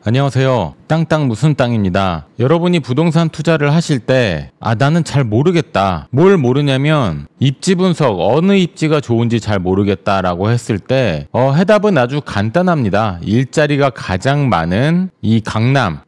안녕하세요. 땅땅 무슨 땅입니다. 여러분이 부동산 투자를 하실 때 나는 잘 모르겠다. 뭘 모르냐면 입지 분석, 어느 입지가 좋은지 잘 모르겠다라고 했을 때 해답은 아주 간단합니다. 일자리가 가장 많은 이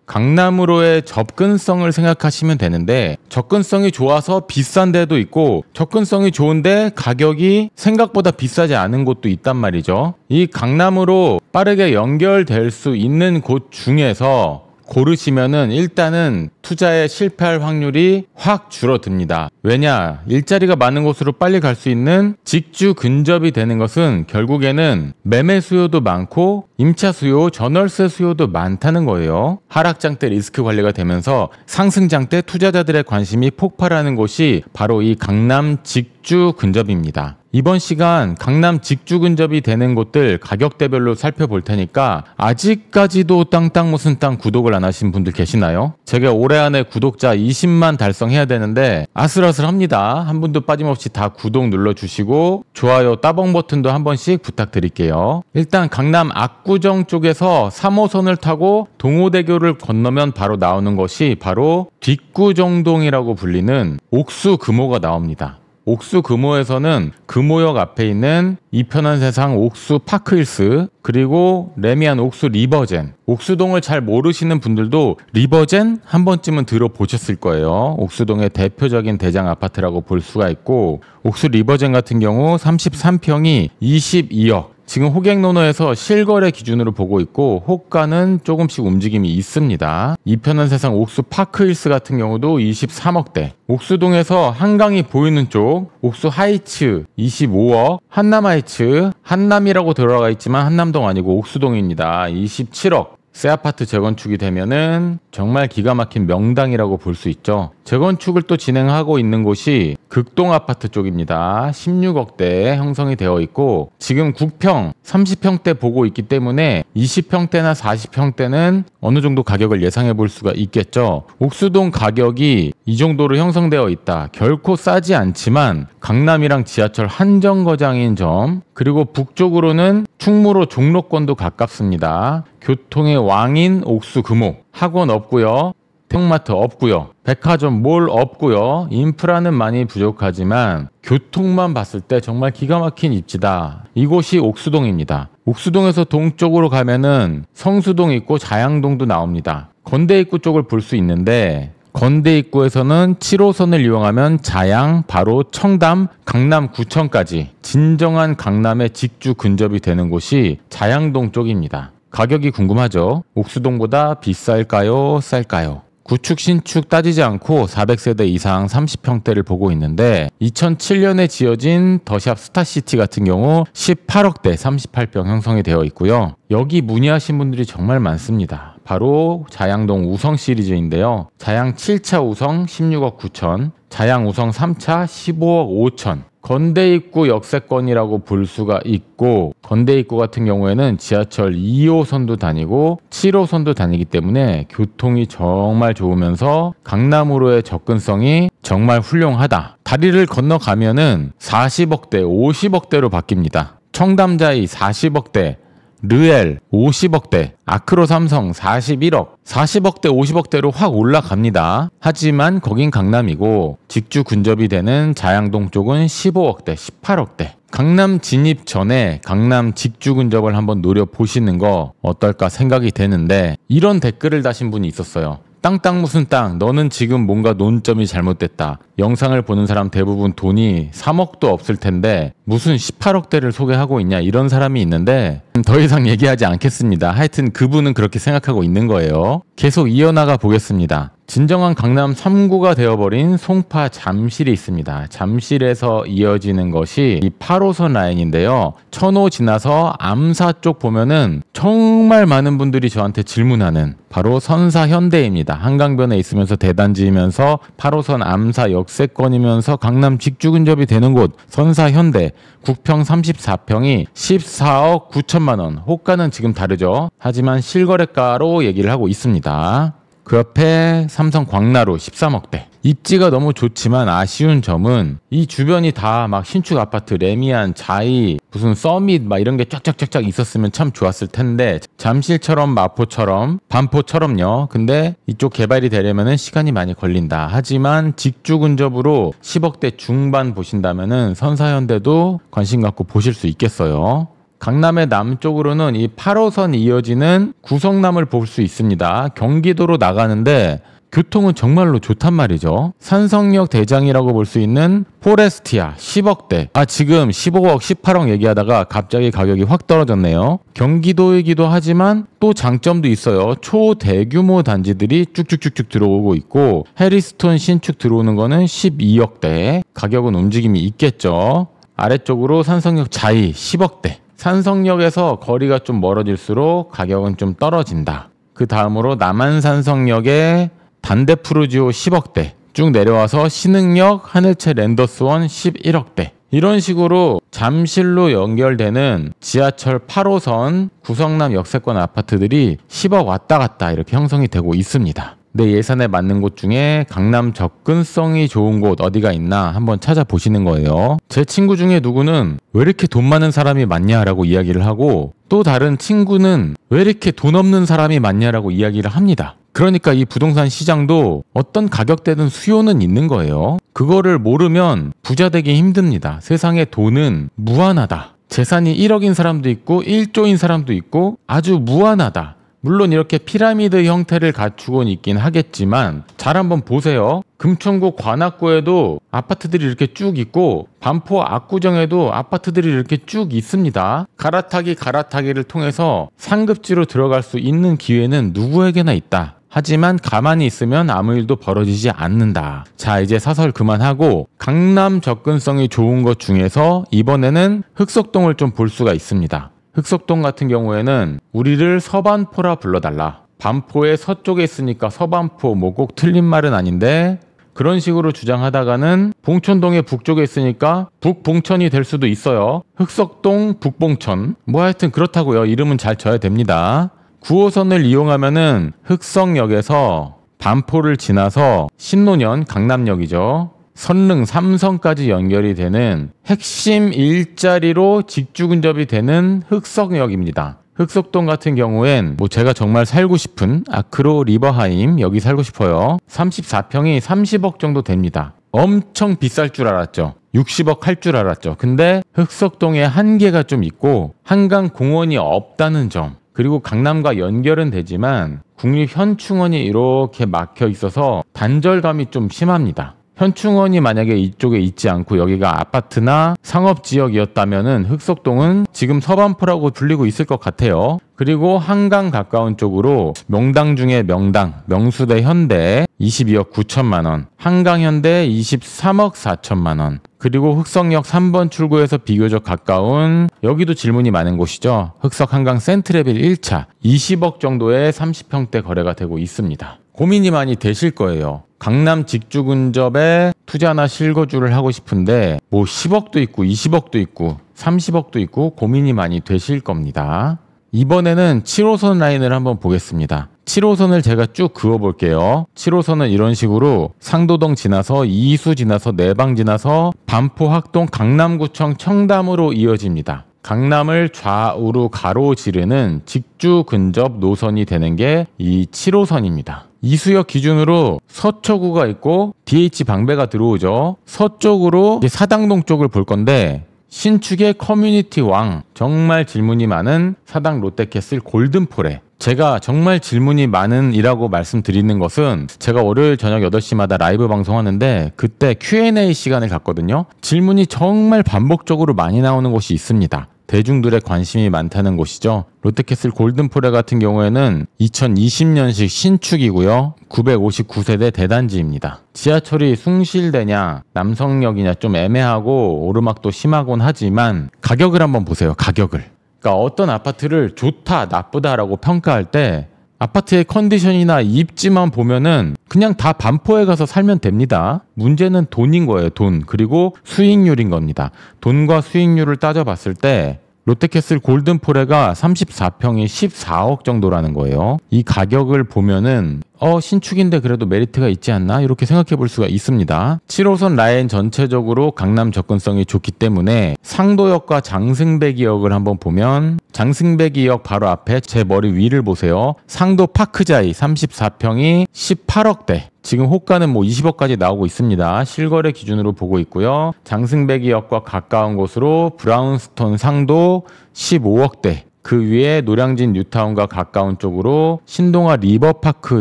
강남으로의 접근성을 생각하시면 되는데, 접근성이 좋아서 비싼 데도 있고 접근성이 좋은데 가격이 생각보다 비싸지 않은 곳도 있단 말이죠. 이 강남으로 빠르게 연결될 수 있는 곳 중에서 고르시면은 일단은 투자에 실패할 확률이 확 줄어듭니다. 왜냐? 일자리가 많은 곳으로 빨리 갈 수 있는 직주 근접이 되는 것은 결국에는 매매 수요도 많고 임차 수요, 전월세 수요도 많다는 거예요. 하락장 때 리스크 관리가 되면서 상승장 때 투자자들의 관심이 폭발하는 곳이 바로 이 강남 직주 근접입니다. 이번 시간 강남 직주 근접이 되는 곳들 가격대별로 살펴볼 테니까, 아직까지도 땅땅 무슨 땅 구독을 안 하신 분들 계시나요? 제가 올해 안에 구독자 20만 달성해야 되는데 아슬아슬합니다. 한 분도 빠짐없이 다 구독 눌러주시고 좋아요 따봉 버튼도 한 번씩 부탁드릴게요. 일단 강남 압구정 쪽에서 3호선을 타고 동호대교를 건너면 바로 나오는 것이 바로 뒷구정동이라고 불리는 옥수금호가 나옵니다. 옥수금호에서는 금호역 앞에 있는 이편한 세상 옥수 파크힐스, 그리고 레미안 옥수 리버젠, 옥수동을 잘 모르시는 분들도 리버젠 한 번쯤은 들어보셨을 거예요. 옥수동의 대표적인 대장 아파트라고 볼 수가 있고, 옥수 리버젠 같은 경우 33평이 22억, 지금 호갱노노에서 실거래 기준으로 보고 있고 호가는 조금씩 움직임이 있습니다. 이편한 세상 옥수 파크힐스 같은 경우도 23억대, 옥수동에서 한강이 보이는 쪽 옥수 하이츠 25억, 한남 하이츠, 한남이라고 들어가 있지만 한남동 아니고 옥수동입니다. 27억. 새 아파트 재건축이 되면은 정말 기가 막힌 명당이라고 볼 수 있죠. 재건축을 또 진행하고 있는 곳이 극동 아파트 쪽입니다. 16억대 형성이 되어 있고, 지금 9평, 30평대 보고 있기 때문에 20평대나 40평대는 어느 정도 가격을 예상해 볼 수가 있겠죠. 옥수동 가격이 이 정도로 형성되어 있다. 결코 싸지 않지만 강남이랑 지하철 한정거장인 점, 그리고 북쪽으로는 충무로 종로권도 가깝습니다. 교통의 왕인 옥수금호, 학원 없고요, 대형마트 없고요, 백화점 몰 없고요, 인프라는 많이 부족하지만 교통만 봤을 때 정말 기가 막힌 입지다. 이곳이 옥수동입니다. 옥수동에서 동쪽으로 가면은 성수동 있고 자양동도 나옵니다. 건대 입구 쪽을 볼 수 있는데, 건대 입구에서는 7호선을 이용하면 자양, 바로 청담, 강남구청까지 진정한 강남의 직주 근접이 되는 곳이 자양동 쪽입니다. 가격이 궁금하죠? 옥수동보다 비쌀까요? 쌀까요? 구축, 신축 따지지 않고 400세대 이상 30평대를 보고 있는데, 2007년에 지어진 더샵 스타시티 같은 경우 18억대 38평 형성이 되어 있고요. 여기 문의하신 분들이 정말 많습니다. 바로 자양동 우성 시리즈인데요. 자양 7차 우성 16억 9천, 자양 우성 3차 15억 5천, 건대 입구 역세권이라고 볼 수가 있고, 건대 입구 같은 경우에는 지하철 2호선도 다니고 7호선도 다니기 때문에 교통이 정말 좋으면서 강남으로의 접근성이 정말 훌륭하다. 다리를 건너가면은 40억대, 50억대로 바뀝니다. 청담자이 40억대, 르엘 50억대, 아크로 삼성 41억, 40억대 50억대로 확 올라갑니다. 하지만 거긴 강남이고 직주 근접이 되는 자양동 쪽은 15억대, 18억대. 강남 진입 전에 강남 직주 근접을 한번 노려보시는 거 어떨까 생각이 되는데, 이런 댓글을 다신 분이 있었어요. 땅땅 무슨 땅, 너는 지금 뭔가 논점이 잘못됐다. 영상을 보는 사람 대부분 돈이 3억도 없을 텐데 무슨 18억대를 소개하고 있냐, 이런 사람이 있는데 더 이상 얘기하지 않겠습니다. 하여튼 그분은 그렇게 생각하고 있는 거예요. 계속 이어나가 보겠습니다. 진정한 강남 3구가 되어버린 송파 잠실이 있습니다. 잠실에서 이어지는 것이 이 8호선 라인인데요. 천호 지나서 암사 쪽 보면은 정말 많은 분들이 저한테 질문하는 바로 선사현대입니다. 한강변에 있으면서 대단지이면서 8호선 암사 역세권이면서 강남 직주 근접이 되는 곳 선사현대, 9평 34평이 14억 9천만 원. 호가는 지금 다르죠. 하지만 실거래가로 얘기를 하고 있습니다. 그 옆에 삼성 광나루 13억대. 입지가 너무 좋지만 아쉬운 점은 이 주변이 다 막 신축 아파트, 레미안, 자이, 무슨 서밋 막 이런 게 쫙쫙쫙쫙 있었으면 참 좋았을 텐데 잠실처럼 마포처럼 반포처럼요. 근데 이쪽 개발이 되려면은 시간이 많이 걸린다. 하지만 직주 근접으로 10억대 중반 보신다면은 선사현대도 관심 갖고 보실 수 있겠어요. 강남의 남쪽으로는 이 8호선 이어지는 구성남을 볼 수 있습니다. 경기도로 나가는데 교통은 정말로 좋단 말이죠. 산성역 대장이라고 볼 수 있는 포레스티아 10억대. 지금 15억, 18억 얘기하다가 갑자기 가격이 확 떨어졌네요. 경기도이기도 하지만 또 장점도 있어요. 초대규모 단지들이 쭉쭉쭉쭉 들어오고 있고 해리스톤 신축 들어오는 거는 12억대. 가격은 움직임이 있겠죠. 아래쪽으로 산성역 자이 10억대. 산성역에서 거리가 좀 멀어질수록 가격은 좀 떨어진다. 그 다음으로 남한산성역에 단대푸르지오 10억대 쭉 내려와서 신흥역 하늘채 랜더스원 11억대 이런 식으로 잠실로 연결되는 지하철 8호선 구성남 역세권 아파트들이 10억 왔다 갔다 이렇게 형성이 되고 있습니다. 내 예산에 맞는 곳 중에 강남 접근성이 좋은 곳 어디가 있나 한번 찾아보시는 거예요. 제 친구 중에 누구는 왜 이렇게 돈 많은 사람이 많냐라고 이야기를 하고 또 다른 친구는 왜 이렇게 돈 없는 사람이 많냐라고 이야기를 합니다. 그러니까 이 부동산 시장도 어떤 가격대든 수요는 있는 거예요. 그거를 모르면 부자 되기 힘듭니다. 세상에 돈은 무한하다. 재산이 1억인 사람도 있고 1조인 사람도 있고 아주 무한하다. 물론 이렇게 피라미드 형태를 갖추곤 있긴 하겠지만 잘 한번 보세요. 금천구 관악구에도 아파트들이 이렇게 쭉 있고 반포 압구정에도 아파트들이 이렇게 쭉 있습니다. 갈아타기를 통해서 상급지로 들어갈 수 있는 기회는 누구에게나 있다. 하지만 가만히 있으면 아무 일도 벌어지지 않는다. 자, 이제 사설 그만하고 강남 접근성이 좋은 것 중에서 이번에는 흑석동을 좀 볼 수가 있습니다. 흑석동 같은 경우에는 우리를 서반포라 불러달라. 반포의 서쪽에 있으니까 서반포 뭐 꼭 틀린 말은 아닌데 그런 식으로 주장하다가는 봉천동의 북쪽에 있으니까 북봉천이 될 수도 있어요. 흑석동 북봉천 뭐 하여튼 그렇다고요. 이름은 잘 져야 됩니다. 9호선을 이용하면은 흑성역에서 반포를 지나서 신논현 강남역이죠. 선릉 삼성까지 연결이 되는 핵심 일자리로 직주 근접이 되는 흑석역입니다. 흑석동 같은 경우엔 뭐 제가 정말 살고 싶은 아크로 리버하임 여기 살고 싶어요. 34평이 30억 정도 됩니다. 엄청 비쌀 줄 알았죠. 60억 할 줄 알았죠. 근데 흑석동에 한계가 좀 있고 한강공원이 없다는 점 그리고 강남과 연결은 되지만 국립현충원이 이렇게 막혀 있어서 단절감이 좀 심합니다. 현충원이 만약에 이쪽에 있지 않고 여기가 아파트나 상업지역이었다면은 흑석동은 지금 서반포라고 불리고 있을 것 같아요. 그리고 한강 가까운 쪽으로 명당 중에 명당, 명수대 현대 22억 9천만 원, 한강현대 23억 4천만 원, 그리고 흑석역 3번 출구에서 비교적 가까운 여기도 질문이 많은 곳이죠. 흑석 한강 센트레빌 1차 20억 정도의 30평대 거래가 되고 있습니다. 고민이 많이 되실 거예요. 강남 직주 근접에 투자나 실거주를 하고 싶은데 뭐 10억도 있고 20억도 있고 30억도 있고 고민이 많이 되실 겁니다. 이번에는 7호선 라인을 한번 보겠습니다. 7호선을 제가 쭉 그어볼게요. 7호선은 이런 식으로 상도동 지나서 이수 지나서 내방 지나서 반포 학동 강남구청 청담으로 이어집니다. 강남을 좌우로 가로지르는 직주 근접 노선이 되는 게 이 7호선입니다. 이수역 기준으로 서초구가 있고 DH 방배가 들어오죠. 서쪽으로 사당동 쪽을 볼 건데 신축의 커뮤니티 왕 정말 질문이 많은 사당 롯데캐슬 골든폴에 제가 정말 질문이 많은 이라고 말씀드리는 것은 제가 월요일 저녁 8시마다 라이브 방송하는데 그때 Q&A 시간을 갖거든요. 질문이 정말 반복적으로 많이 나오는 곳이 있습니다. 대중들의 관심이 많다는 곳이죠. 롯데캐슬 골든폴레 같은 경우에는 2020년식 신축이고요. 959세대 대단지입니다. 지하철이 숭실되냐 남성역이냐 좀 애매하고 오르막도 심하곤 하지만 가격을 한번 보세요. 가격을. 그러니까 어떤 아파트를 좋다 나쁘다라고 평가할 때 아파트의 컨디션이나 입지만 보면은 그냥 다 반포에 가서 살면 됩니다. 문제는 돈인 거예요. 돈. 그리고 수익률인 겁니다. 돈과 수익률을 따져봤을 때 롯데캐슬 골든포레가 34평이 14억 정도라는 거예요. 이 가격을 보면은 신축인데 그래도 메리트가 있지 않나? 이렇게 생각해 볼 수가 있습니다. 7호선 라인 전체적으로 강남 접근성이 좋기 때문에 상도역과 장승배기역을 한번 보면 장승배기역 바로 앞에 제 머리 위를 보세요. 상도 파크자이 34평이 18억대. 지금 호가는 20억까지 나오고 있습니다. 실거래 기준으로 보고 있고요. 장승배기역과 가까운 곳으로 브라운스톤 상도 15억대. 그 위에 노량진 뉴타운과 가까운 쪽으로 신동아 리버파크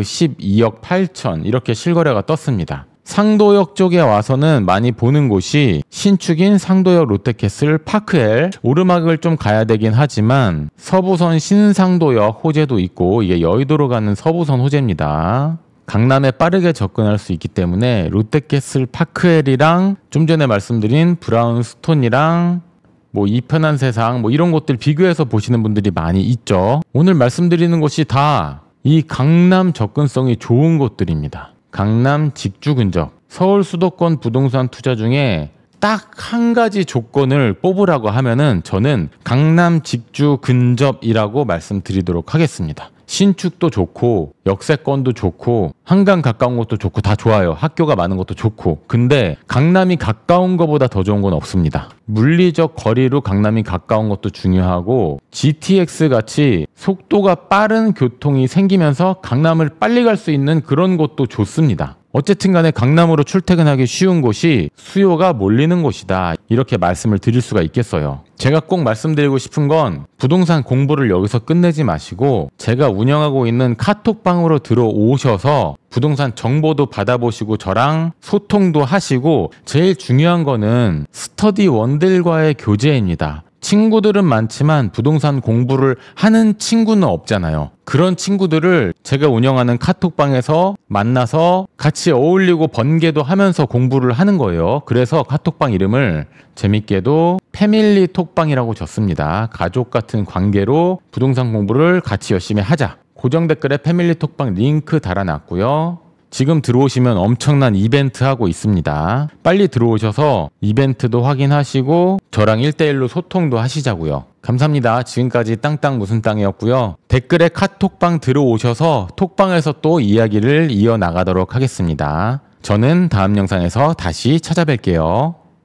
12억 8천 이렇게 실거래가 떴습니다. 상도역 쪽에 와서는 많이 보는 곳이 신축인 상도역 롯데캐슬 파크엘, 오르막을 좀 가야 되긴 하지만 서부선 신상도역 호재도 있고 이게 여의도로 가는 서부선 호재입니다. 강남에 빠르게 접근할 수 있기 때문에 롯데캐슬 파크엘이랑 좀 전에 말씀드린 브라운스톤이랑 이 편한 세상 이런 것들 비교해서 보시는 분들이 많이 있죠. 오늘 말씀드리는 곳이 다 이 강남 접근성이 좋은 곳들입니다. 강남 직주 근접. 서울 수도권 부동산 투자 중에 딱 한 가지 조건을 뽑으라고 하면은 저는 강남 직주 근접이라고 말씀드리도록 하겠습니다. 신축도 좋고 역세권도 좋고 한강 가까운 것도 좋고 다 좋아요. 학교가 많은 것도 좋고. 근데 강남이 가까운 것보다 더 좋은 건 없습니다. 물리적 거리로 강남이 가까운 것도 중요하고 GTX 같이 속도가 빠른 교통이 생기면서 강남을 빨리 갈 수 있는 그런 곳도 좋습니다. 어쨌든 간에 강남으로 출퇴근하기 쉬운 곳이 수요가 몰리는 곳이다. 이렇게 말씀을 드릴 수가 있겠어요. 제가 꼭 말씀드리고 싶은 건 부동산 공부를 여기서 끝내지 마시고 제가 운영하고 있는 카톡방으로 들어오셔서 부동산 정보도 받아보시고 저랑 소통도 하시고 제일 중요한 거는 스터디원들과의 교제입니다. 친구들은 많지만 부동산 공부를 하는 친구는 없잖아요. 그런 친구들을 제가 운영하는 카톡방에서 만나서 같이 어울리고 번개도 하면서 공부를 하는 거예요. 그래서 카톡방 이름을 재밌게도 패밀리 톡방이라고 졌습니다. 가족 같은 관계로 부동산 공부를 같이 열심히 하자. 고정 댓글에 패밀리 톡방 링크 달아놨고요. 지금 들어오시면 엄청난 이벤트 하고 있습니다. 빨리 들어오셔서 이벤트도 확인하시고 저랑 1대1로 소통도 하시자고요. 감사합니다. 지금까지 땅땅 무슨 땅이었고요. 댓글에 카톡방 들어오셔서 톡방에서 또 이야기를 이어나가도록 하겠습니다. 저는 다음 영상에서 다시 찾아뵐게요.